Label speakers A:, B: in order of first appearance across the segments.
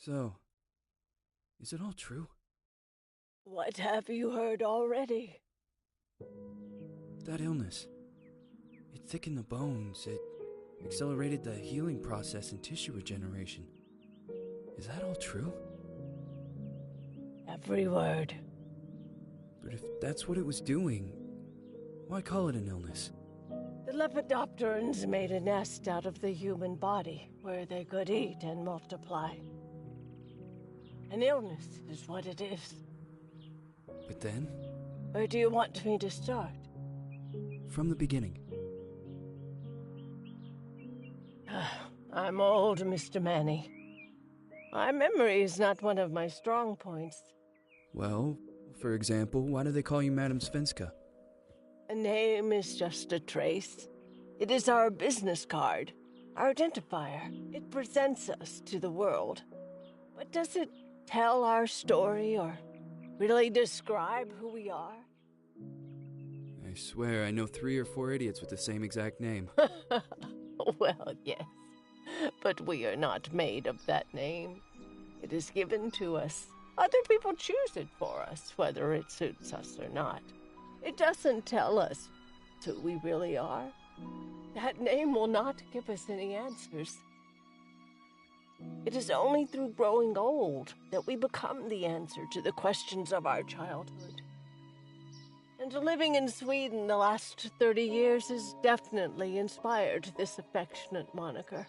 A: So, is it all true?
B: What have you heard already?
A: That illness. It thickened the bones. It accelerated the healing process and tissue regeneration. Is that all true?
B: Every word.
A: But if that's what it was doing, why call it an illness?
B: The Lepidopterans made a nest out of the human body where they could eat and multiply. An illness is what it is.
A: But then,
B: Where do you want me to start?
A: from the beginning.
B: I'm old, Mr. Manny. My memory is not one of my strong points.
A: Well, for example, why do they call you Madame Svenska?
B: A name is just a trace. It is our business card, our identifier. It presents us to the world. But does it tell our story or really describe who we are?
A: I swear I know 3 or 4 idiots with the same exact name.
B: Well, yes. But we are not made of that name. It is given to us. Other people choose it for us, whether it suits us or not. It doesn't tell us who we really are. That name will not give us any answers. It is only through growing old that we become the answer to the questions of our childhood. And living in Sweden the last 30 years has definitely inspired this affectionate moniker.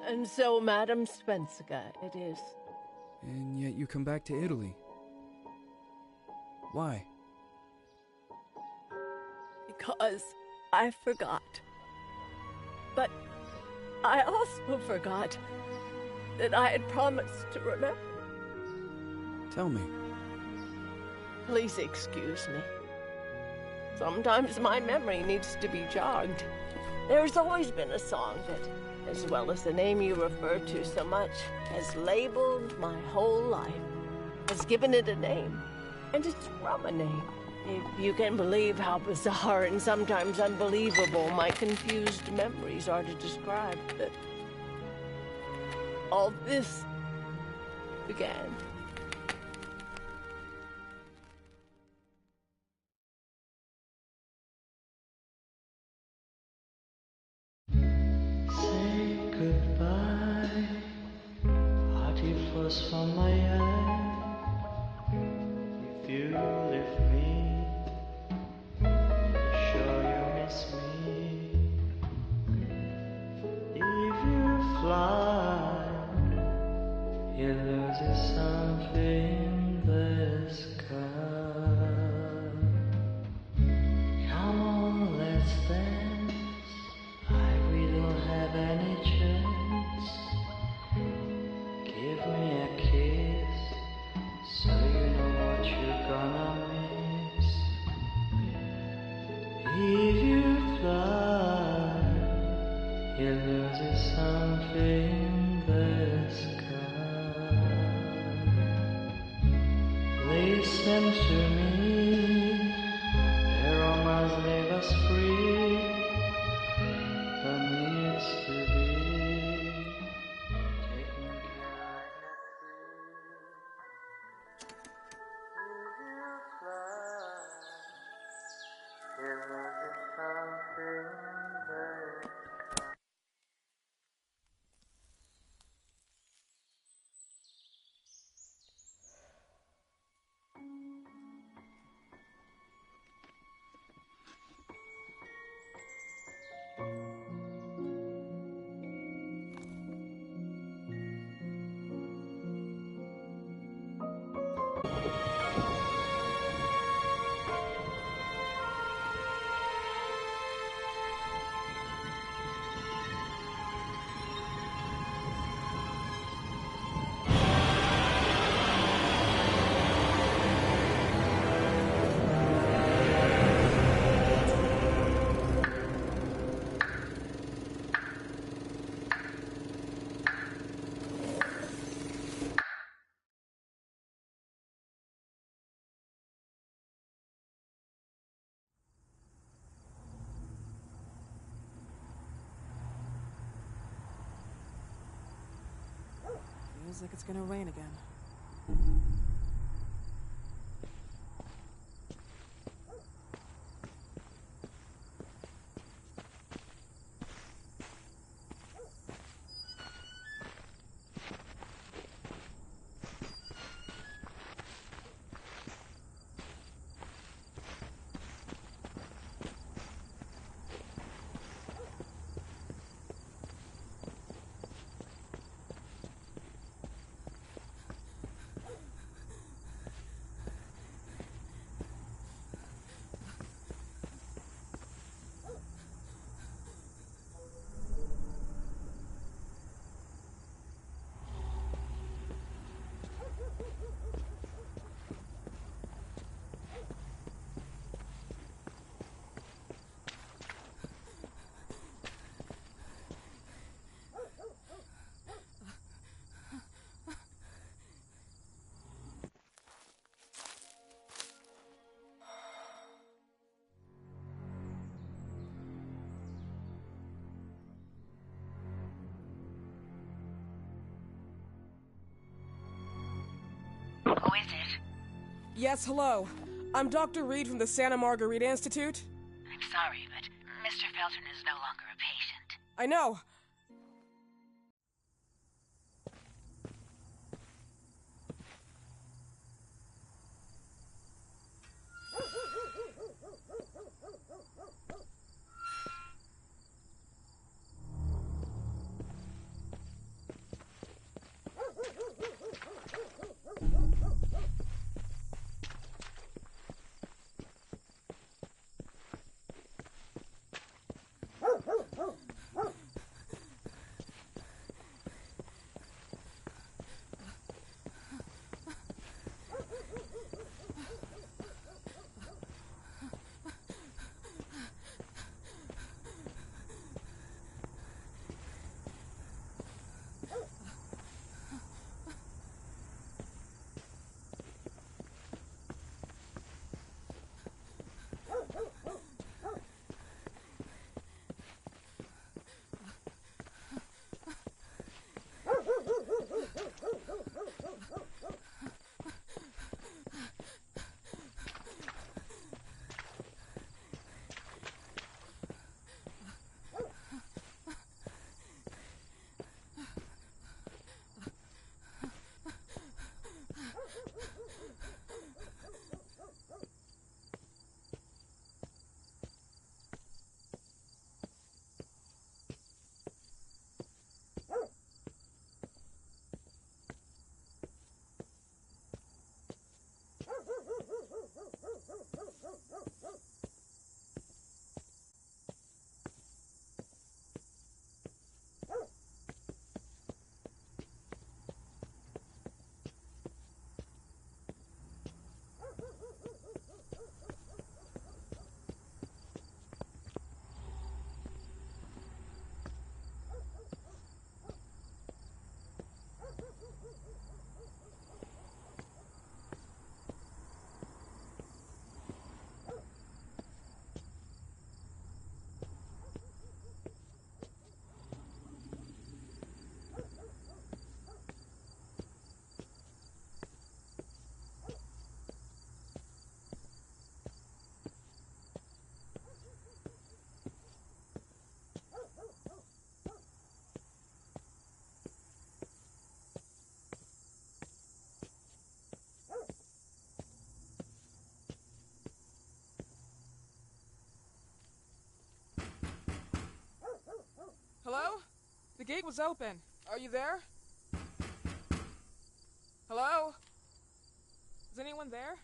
B: And so, Madame Svenska it is.
A: And yet you come back to Italy. Why?
B: Because I forgot. But I also forgot that I had promised to remember.
A: Tell me.
B: Please excuse me. Sometimes my memory needs to be jogged. There's always been a song that, as well as the name you refer to so much, has labeled my whole life, has given it a name, and it's from a name. If you can believe how bizarre and sometimes unbelievable my confused memories are to describe that all this began.
C: Say goodbye, party flows from my eye. If you leave me, sure you miss me. If you fly, you lose something in the sky. Come on, let's dance. We don't have any chance. Give me a kiss, so you know what you're gonna miss. If you fly, you lose something in the sky. Listen to me, the romance leave us free. There needs to be taken care of. If you fly, there is something there.
D: Feels like it's gonna rain again.
E: Who is it?
D: Yes, hello. I'm Dr. Reed from the Santa Margarita Institute.
E: I'm sorry, but Mr. Felton is no longer a patient.
D: I know. Hello? The gate was open. Are you there? Hello? Is anyone there?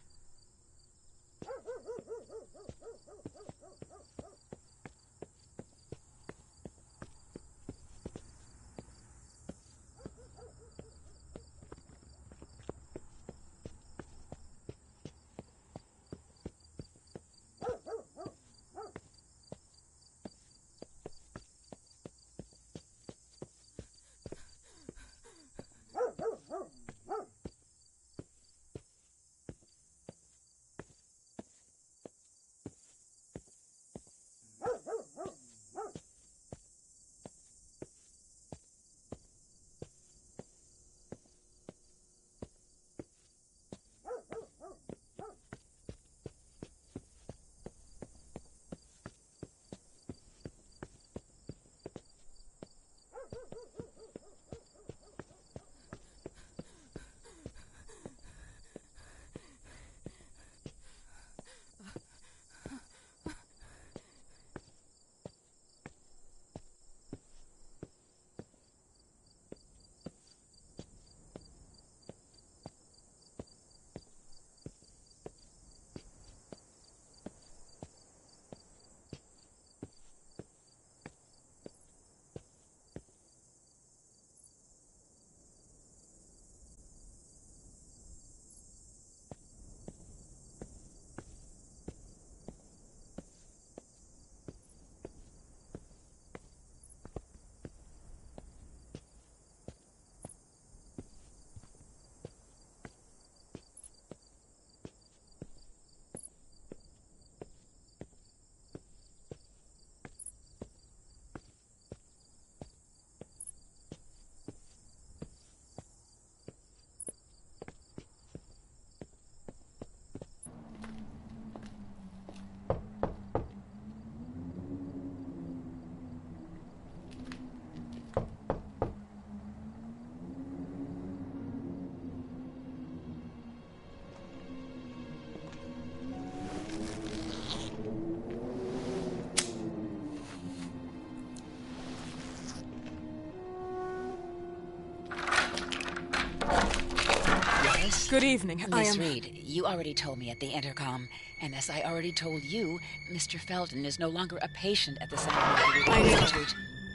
E: Miss?
D: Good evening. I
E: Miss
D: am...
E: Reed, you already told me at the intercom, and as I already told you, Mr. Felton is no longer a patient at the Santa Margarita
D: I know.
E: Institute.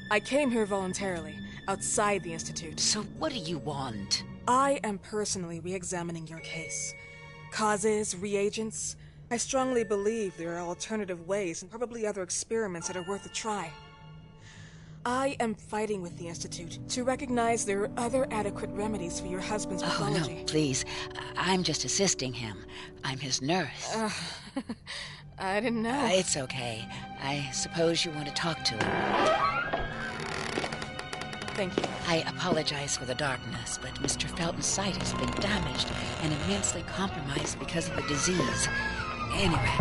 D: I came here voluntarily, outside the Institute.
E: So what do you want?
D: I am personally re-examining your case. Causes, reagents. I strongly believe there are alternative ways and probably other experiments that are worth a try. I am fighting with the Institute to recognize there are other adequate remedies for your husband's
E: Oh,
D: pathology.
E: no, please. I'm just assisting him. I'm his nurse.
D: I didn't know.
E: It's okay. I suppose you want to talk to him.
D: Thank you.
E: I apologize for the darkness, but Mr. Felton's sight has been damaged and immensely compromised because of the disease. Anyway,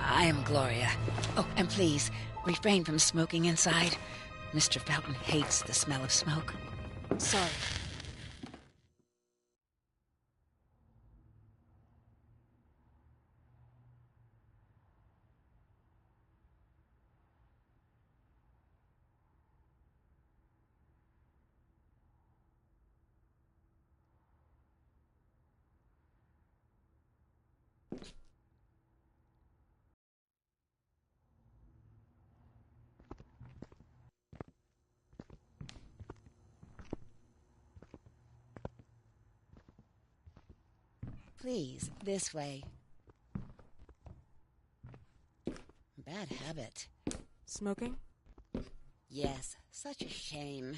E: I am Gloria. Oh, and please, refrain from smoking inside. Mr. Felton hates the smell of smoke.
D: Sorry.
E: Please, this way. Bad habit.
D: Smoking?
E: Yes, such a shame.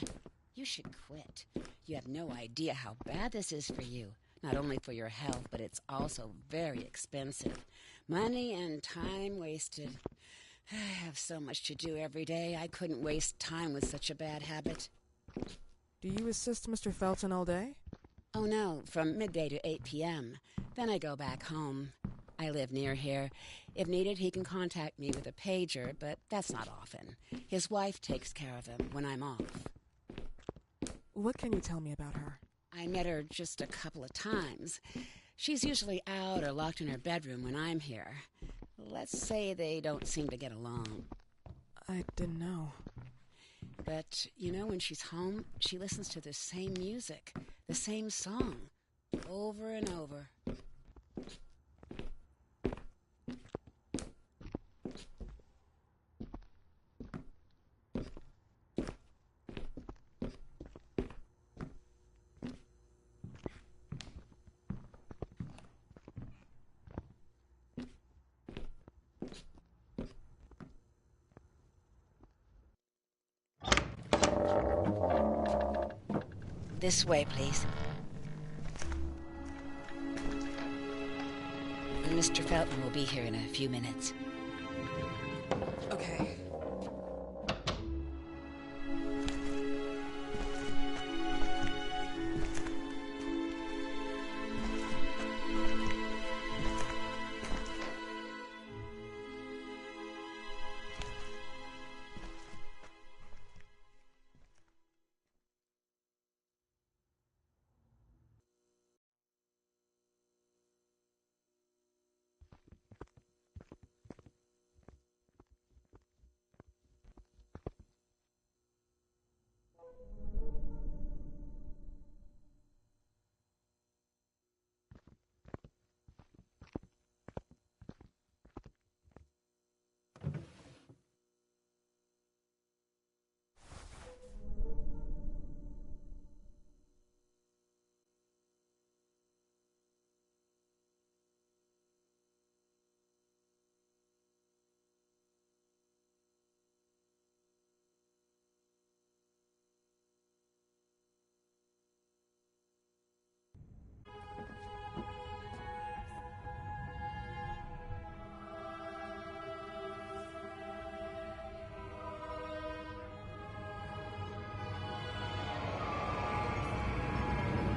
E: You should quit. You have no idea how bad this is for you. Not only for your health, but it's also very expensive. Money and time wasted. I have so much to do every day. I couldn't waste time with such a bad habit.
D: Do you assist Mr. Felton all day?
E: Oh no, from midday to 8 p.m. Then I go back home. I live near here. If needed, he can contact me with a pager, but that's not often. His wife takes care of him when I'm off.
D: What can you tell me about her?
E: I met her just a couple of times. She's usually out or locked in her bedroom when I'm here. Let's say they don't seem to get along.
D: I didn't know.
E: But, you know, when she's home, she listens to the same music, the same song, over and over. This way, please. Mr. Felton will be here in a few minutes.
D: Okay.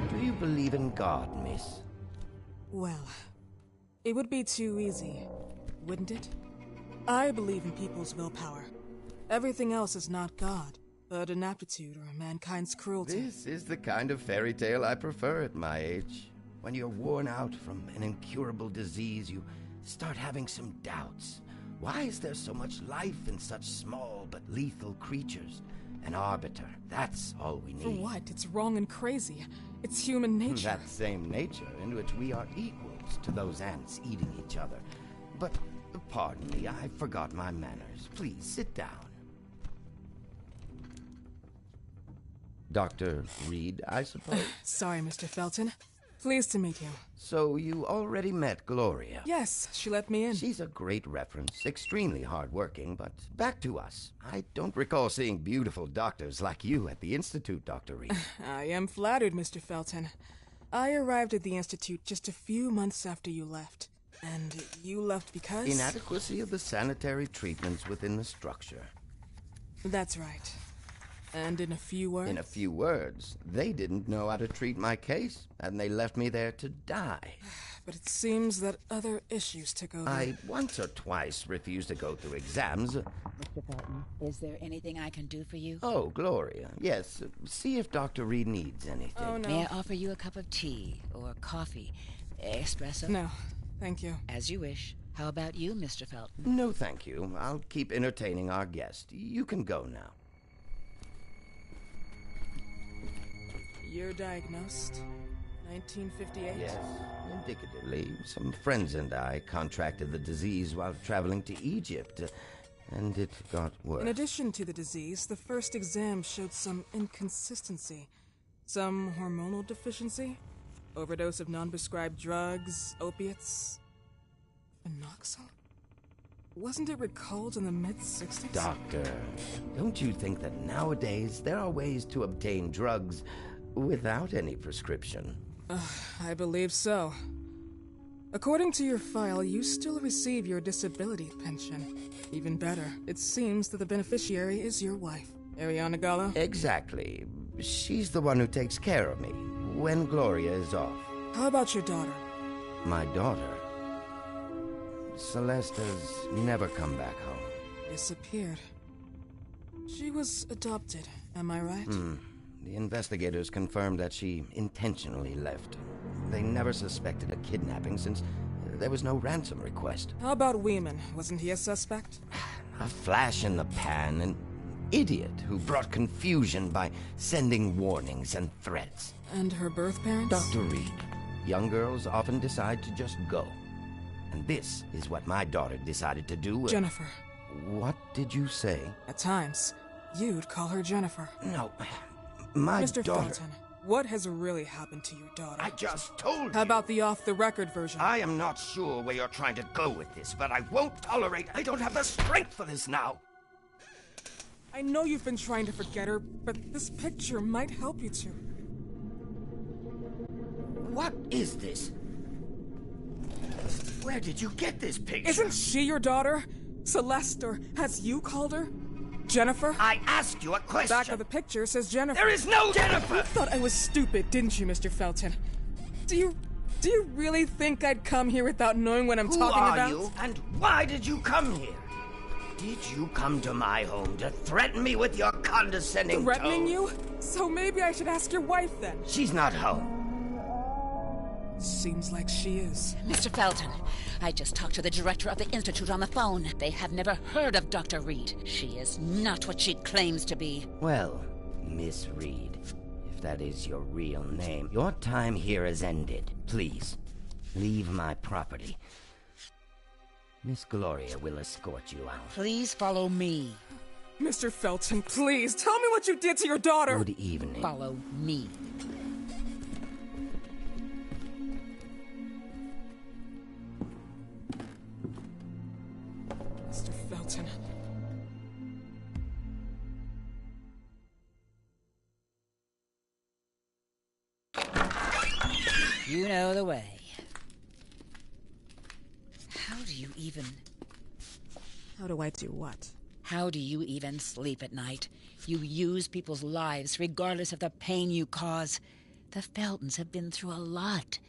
F: Do you believe in God, miss?
D: Well, it would be too easy, wouldn't it? I believe in people's willpower. Everything else is not God, but an aptitude or mankind's cruelty.
F: This is the kind of fairy tale I prefer at my age. When you're worn out from an incurable disease, you start having some doubts. Why is there so much life in such small but lethal creatures? An arbiter. That's all we need.
D: For what? It's wrong and crazy. It's human nature.
F: That same nature in which we are equals to those ants eating each other. But, pardon me, I forgot my manners. Please, sit down. Dr. Reed, I suppose?
D: Sorry, Mr. Felton. Pleased to meet you.
F: So you already met Gloria?
D: Yes, she let me in.
F: She's a great reference, extremely hardworking, but back to us. I don't recall seeing beautiful doctors like you at the Institute, Dr. Reed.
D: I am flattered, Mr. Felton. I arrived at the Institute just a few months after you left. And you left because?
F: Inadequacy of the sanitary treatments within the structure.
D: That's right. And in a few words?
F: In a few words, they didn't know how to treat my case, and they left me there to die.
D: But it seems that other issues took over.
F: I once or twice refused to go through exams.
E: Mr. Felton, is there anything I can do for you?
F: Oh, Gloria, yes. See if Dr. Reed needs anything.
D: Oh, no.
E: May I offer you a cup of tea or coffee? Espresso?
D: No, thank you.
E: As you wish. How about you, Mr. Felton?
F: No, thank you. I'll keep entertaining our guest. You can go now.
D: You're diagnosed? 1958?
F: Yes, indicatively. Some friends and I contracted the disease while traveling to Egypt, and it got worse.
D: In addition to the disease, the first exam showed some inconsistency. Some hormonal deficiency? Overdose of non-prescribed drugs, opiates? Phenoxyl? Wasn't it recalled in the mid-60s?
F: Doctor, don't you think that nowadays there are ways to obtain drugs without any prescription?
D: I believe so. According to your file, you still receive your disability pension. Even better, it seems that the beneficiary is your wife, Ariana Gallo.
F: Exactly. She's the one who takes care of me when Gloria is off.
D: How about your daughter?
F: My daughter? Celeste has never come back home.
D: Disappeared. She was adopted, am I right?
F: The investigators confirmed that she intentionally left. They never suspected a kidnapping since there was no ransom request.
D: How about Weeman? Wasn't he a suspect?
F: A flash in the pan, an idiot who brought confusion by sending warnings and threats.
D: And her birth parents?
F: Dr. Reed, young girls often decide to just go. And this is what my daughter decided to do.
D: Jennifer.
F: What did you say?
D: At times, you'd call her Jennifer.
F: No, my
D: Mr.
F: daughter...
D: Felton, what has really happened to your daughter?
F: I just told you.
D: How about the off-the-record version?
F: I am not sure where you're trying to go with this, but I won't tolerate... I don't have the strength for this now.
D: I know you've been trying to forget her, but this picture might help you to.
F: What is this? Where did you get this picture?
D: Isn't she your daughter? Celeste, or as you called her? Jennifer?
F: I asked you a question.
D: Back of the picture says Jennifer.
F: There is no Jennifer!
D: You thought I was stupid, didn't you, Mr. Felton? Do you really think I'd come here without knowing what I'm talking about?
F: Who are you, and why did you come here? Did you come to my home to threaten me with your condescending
D: Threatening
F: tone?
D: you? So maybe I should ask your wife then.
F: She's not home.
D: Seems like she is.
E: Mr. Felton, I just talked to the director of the Institute on the phone. They have never heard of Dr. Reed. She is not what she claims to be.
F: Well, Miss Reed, if that is your real name, your time here has ended. Please, leave my property. Miss Gloria will escort you out.
E: Please follow me.
D: Mr. Felton, please, tell me what you did to your daughter!
F: Good evening.
E: Follow me.
D: Mr. Felton.
E: You know the way. How do you even...
D: How do I do what?
E: How do you even sleep at night? You use people's lives regardless of the pain you cause. The Feltons have been through a lot.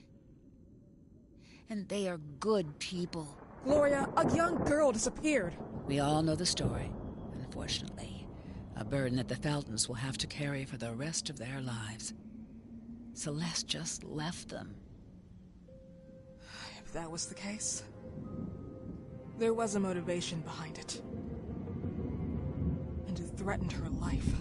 E: And they are good people.
D: Gloria, a young girl disappeared.
E: We all know the story, unfortunately. A burden that the Feltons will have to carry for the rest of their lives. Celeste just left them.
D: If that was the case, there was a motivation behind it. And it threatened her life.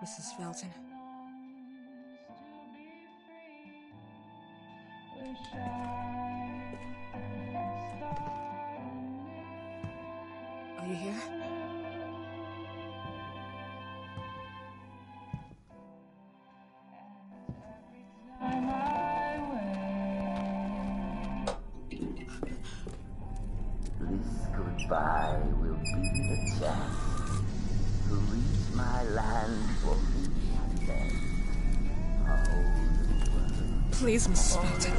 D: Mrs. Felton. Are you here?
F: This goodbye will be the chance to reach my land for me then.
D: Please, Mrs. Felton.